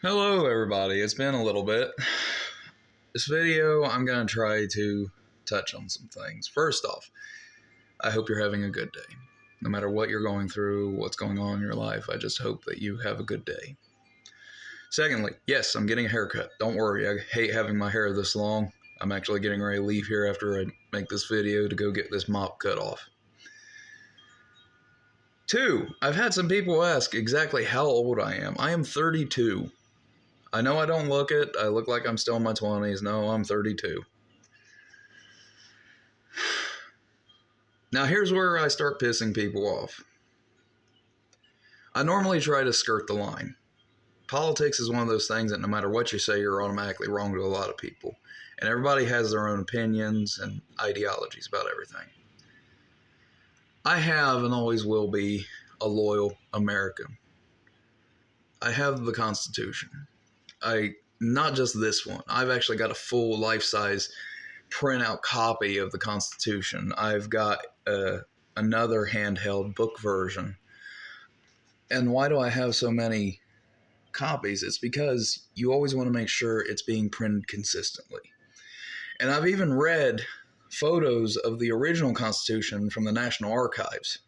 Hello everybody, it's been a little bit. This video, I'm going to try to touch on some things. First off, I hope you're having a good day. No matter what you're going through, what's going on in your life, I just hope that you have a good day. Secondly, yes, I'm getting a haircut. Don't worry, I hate having my hair this long. I'm actually getting ready to leave here after I make this video to go get this mop cut off. Two, I've had some people ask exactly how old I am. I am 32. I know I don't look it. I look like I'm still in my 20s. No, I'm 32. Now here's where I start pissing people off. I normally try to skirt the line. Politics is one of those things that no matter what you say, you're automatically wrong to a lot of people. And everybody has their own opinions and ideologies about everything. I have and always will be a loyal American. I have the Constitution. Not just this one. I've actually got a full life-size printout copy of the Constitution. I've got another handheld book version. And why do I have so many copies? It's because you always want to make sure it's being printed consistently. And I've even read photos of the original Constitution from the National Archives.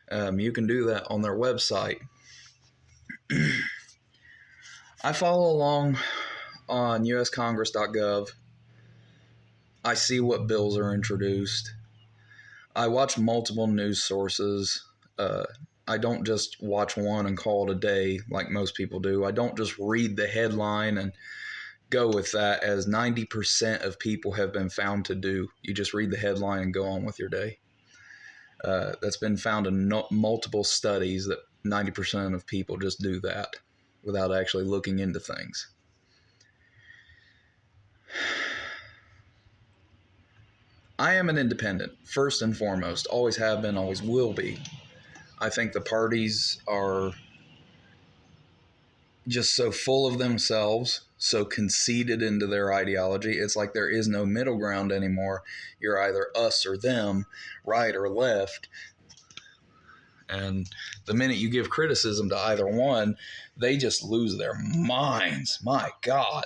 You can do that on their website. I follow along on uscongress.gov. I see what bills are introduced. I watch multiple news sources. I don't just watch one and call it a day like most people do. I don't just read the headline and go with that, as 90% of people have been found to do. You just read the headline and go on with your day. That's been found in multiple studies that 90% of people just do that without actually looking into things. I am an independent, first and foremost. Always have been, always will be. I think the parties are just so full of themselves, so conceited into their ideology. It's like there is no middle ground anymore. You're either us or them, right or left. And the minute you give criticism to either one, they just lose their minds. My God.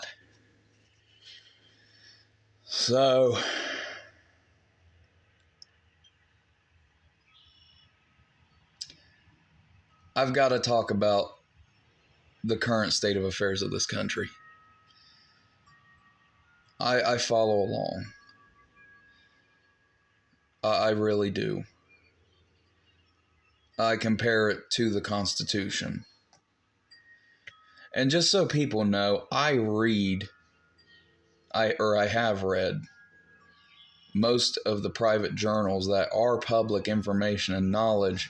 So I've got to talk about the current state of affairs of this country. I follow along. I really do. I compare it to the Constitution. And just so people know, I have read most of the private journals that are public information and knowledge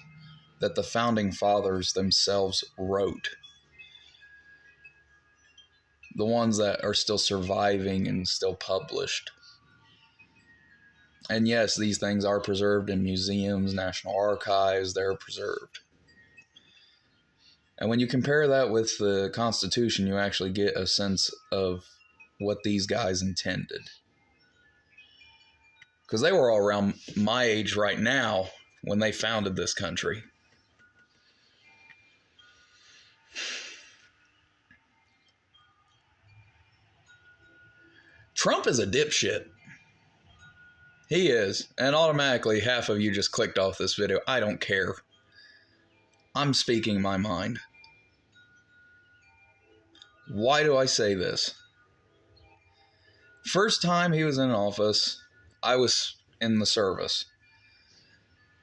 that the Founding Fathers themselves wrote. The ones that are still surviving and still published. And yes, these things are preserved in museums, National Archives, they're preserved. And when you compare that with the Constitution, you actually get a sense of what these guys intended. Because they were all around my age right now when they founded this country. Trump is a dipshit. He is. And automatically half of you just clicked off this video. I don't care. I'm speaking my mind. Why do I say this? First time he was in office, I was in the service.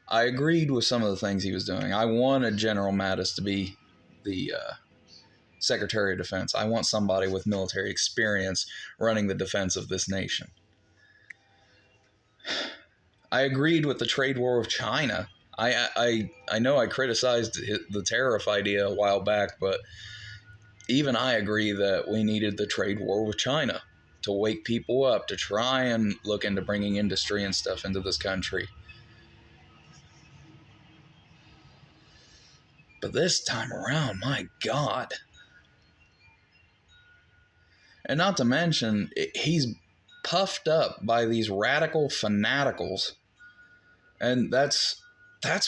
I agreed with some of the things he was doing. I wanted General Mattis to be the Secretary of Defense. I want somebody with military experience running the defense of this nation. I agreed with the trade war with China. I know I criticized the tariff idea a while back, but even I agree that we needed the trade war with China to wake people up, to try and look into bringing industry and stuff into this country. But this time around, my God. And not to mention, he's puffed up by these radical fanaticals. And that's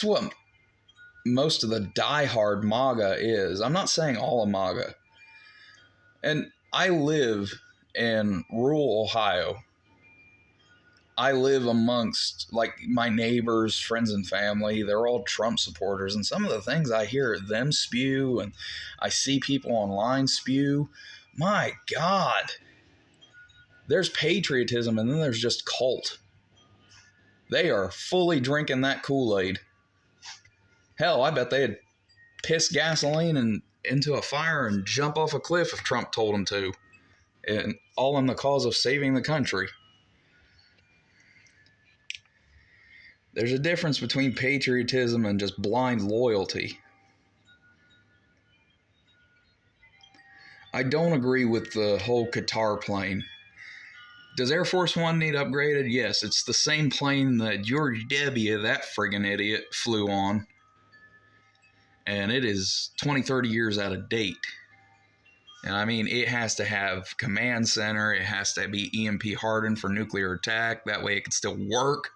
what most of the diehard MAGA is. I'm not saying all of MAGA. And I live in rural Ohio. I live amongst like my neighbors, friends, and family. They're all Trump supporters, and some of the things I hear them spew, and I see people online spew. My God, there's patriotism, and then there's just cult. They are fully drinking that Kool-Aid. Hell, I bet they'd piss gasoline and into a fire and jump off a cliff if Trump told them to, and all in the cause of saving the country. There's a difference between patriotism and just blind loyalty. I don't agree with the whole Qatar plane. Does Air Force One need upgraded? Yes, it's the same plane that George W., that friggin' idiot, flew on. And it is 20, 30 years out of date. And I mean, it has to have command center. It has to be EMP hardened for nuclear attack. That way it can still work.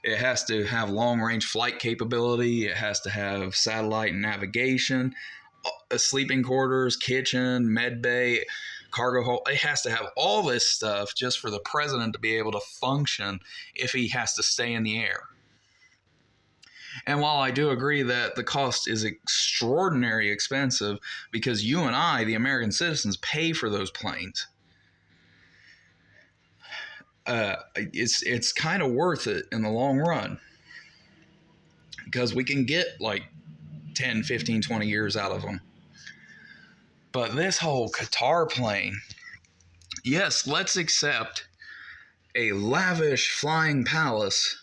It has to have long-range flight capability. It has to have satellite navigation, sleeping quarters, kitchen, med bay, cargo hold. It has to have all this stuff just for the president to be able to function if he has to stay in the air. And while I do agree that the cost is extraordinarily expensive because you and I, the American citizens, pay for those planes, it's kind of worth it in the long run because we can get like 10, 15, 20 years out of them. But this whole Qatar plane, yes, let's accept a lavish flying palace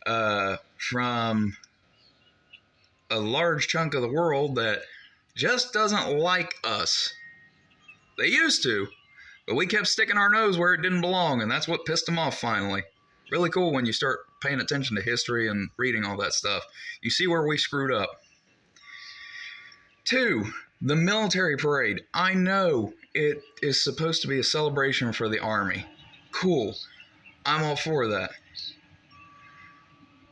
from a large chunk of the world that just doesn't like us. They used to, but we kept sticking our nose where it didn't belong, and that's what pissed them off finally. Really cool when you start paying attention to history and reading all that stuff. You see where we screwed up. 2, the military parade. I know it is supposed to be a celebration for the Army. Cool. I'm all for that.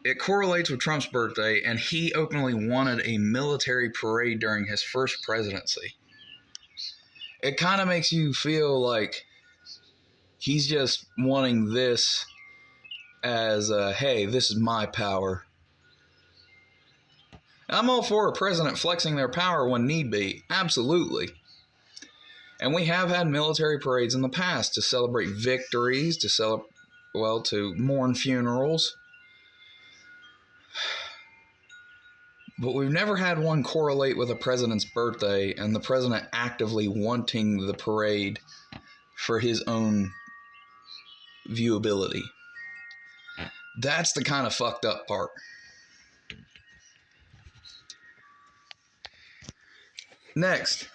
It correlates with Trump's birthday, and he openly wanted a military parade during his first presidency. It kind of makes you feel like he's just wanting this as a, hey, this is my power. I'm all for a president flexing their power when need be. Absolutely. And we have had military parades in the past to celebrate victories, to mourn funerals. But we've never had one correlate with a president's birthday and the president actively wanting the parade for his own viewability. That's the kind of fucked up part. Next,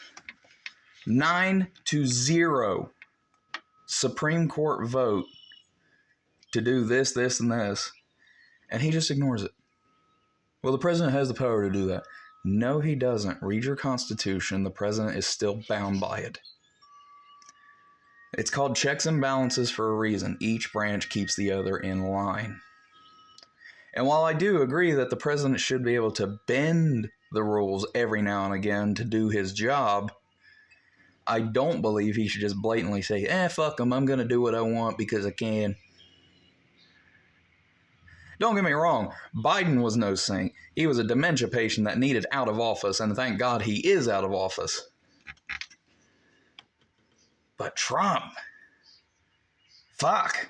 9-0 Supreme Court vote to do this, this, and this, and he just ignores it. Well, the president has the power to do that. No, he doesn't. Read your Constitution. The president is still bound by it. It's called checks and balances for a reason. Each branch keeps the other in line. And while I do agree that the president should be able to bend the rules every now and again to do his job, I don't believe he should just blatantly say, fuck him, I'm going to do what I want because I can. Don't get me wrong, Biden was no saint. He was a dementia patient that needed out of office, and thank God he is out of office. But Trump, fuck.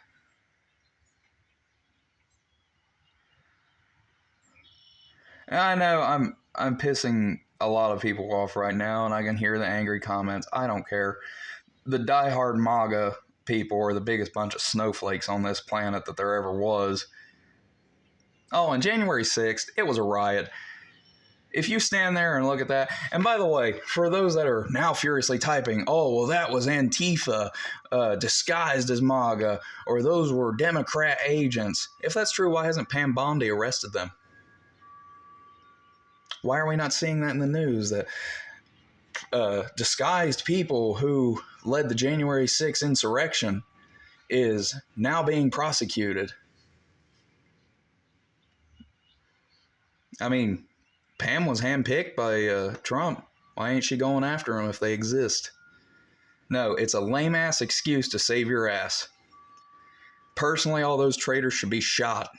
I know I'm pissing a lot of people off right now, and I can hear the angry comments. I don't care. The diehard MAGA people are the biggest bunch of snowflakes on this planet that there ever was. Oh, on January 6th, it was a riot. If you stand there and look at that, and by the way, for those that are now furiously typing, oh, well, that was Antifa disguised as MAGA, or those were Democrat agents. If that's true, why hasn't Pam Bondi arrested them? Why are we not seeing that in the news? That disguised people who led the January 6th insurrection is now being prosecuted. I mean, Pam was handpicked by Trump. Why ain't she going after them if they exist? No, it's a lame-ass excuse to save your ass. Personally, all those traitors should be shot.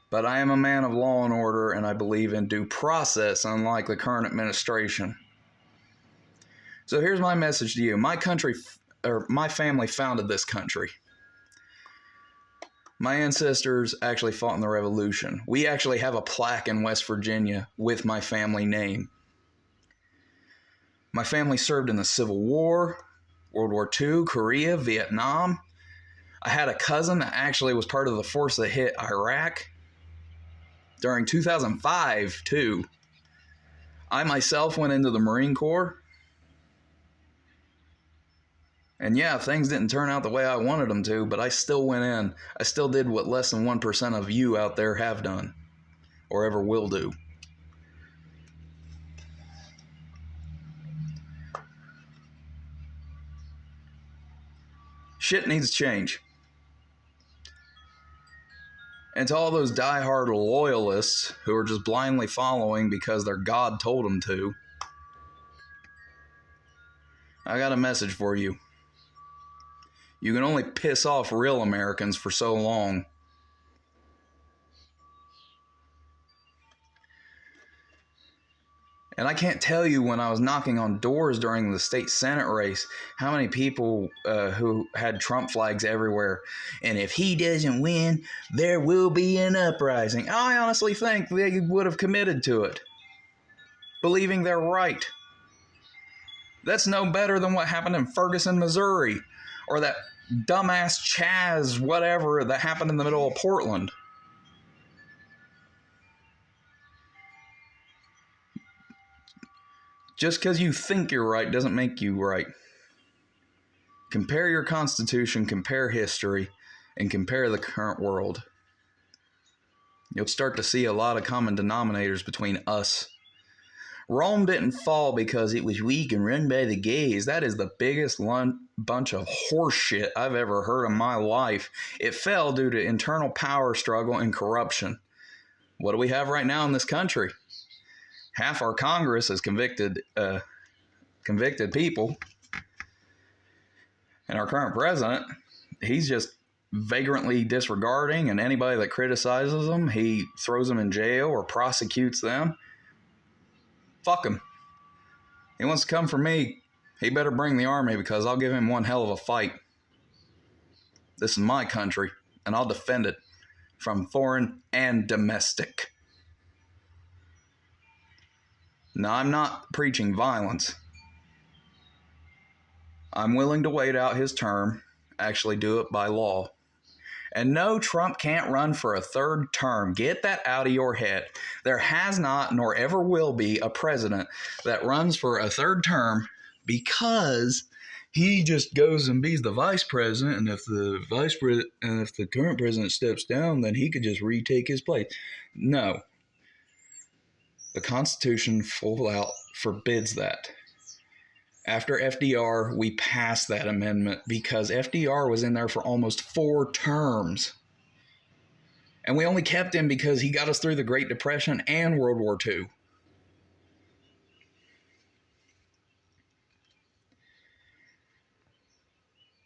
But I am a man of law and order, and I believe in due process, unlike the current administration. So here's my message to you. My family founded this country. My ancestors actually fought in the Revolution. We actually have a plaque in West Virginia with my family name. My family served in the Civil War, World War II, Korea, Vietnam. I had a cousin that actually was part of the force that hit Iraq during 2005, too. I myself went into the Marine Corps. And yeah, things didn't turn out the way I wanted them to, but I still went in. I still did what less than 1% of you out there have done, or ever will do. Shit needs to change. And to all those diehard loyalists who are just blindly following because their God told them to, I got a message for you. You can only piss off real Americans for so long. And I can't tell you, when I was knocking on doors during the state Senate race, how many people who had Trump flags everywhere. And if he doesn't win, there will be an uprising. I honestly think they would have committed to it, believing they're right. That's no better than what happened in Ferguson, Missouri, or that dumbass Chaz whatever that happened in the middle of Portland. Just because you think you're right doesn't make you right. Compare your Constitution, compare history, and compare the current world. You'll start to see a lot of common denominators between us. Rome didn't fall because it was weak and run by the gays. That is the biggest bunch of horseshit I've ever heard in my life. It fell due to internal power struggle and corruption. What do we have right now in this country? Half our Congress is convicted people. And our current president, he's just vagrantly disregarding, and anybody that criticizes him, he throws them in jail or prosecutes them. Fuck him. He wants to come for me, he better bring the army, because I'll give him one hell of a fight. This is my country, and I'll defend it from foreign and domestic. Now, I'm not preaching violence. I'm willing to wait out his term, actually do it by law. And no, Trump can't run for a third term. Get that out of your head. There has not, nor ever will be, a president that runs for a third term because he just goes and be the vice president, and if the current president steps down, then he could just retake his place. No. The Constitution full out forbids that. After FDR, we passed that amendment because FDR was in there for almost 4 terms. And we only kept him because he got us through the Great Depression and World War II.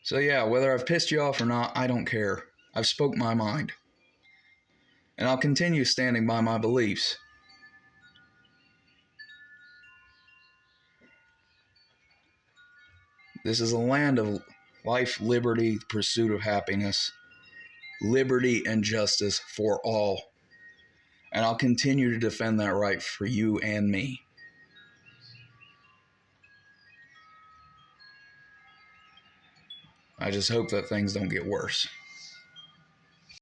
So yeah, whether I've pissed you off or not, I don't care. I've spoke my mind. And I'll continue standing by my beliefs. This is a land of life, liberty, pursuit of happiness, liberty and justice for all. And I'll continue to defend that right for you and me. I just hope that things don't get worse.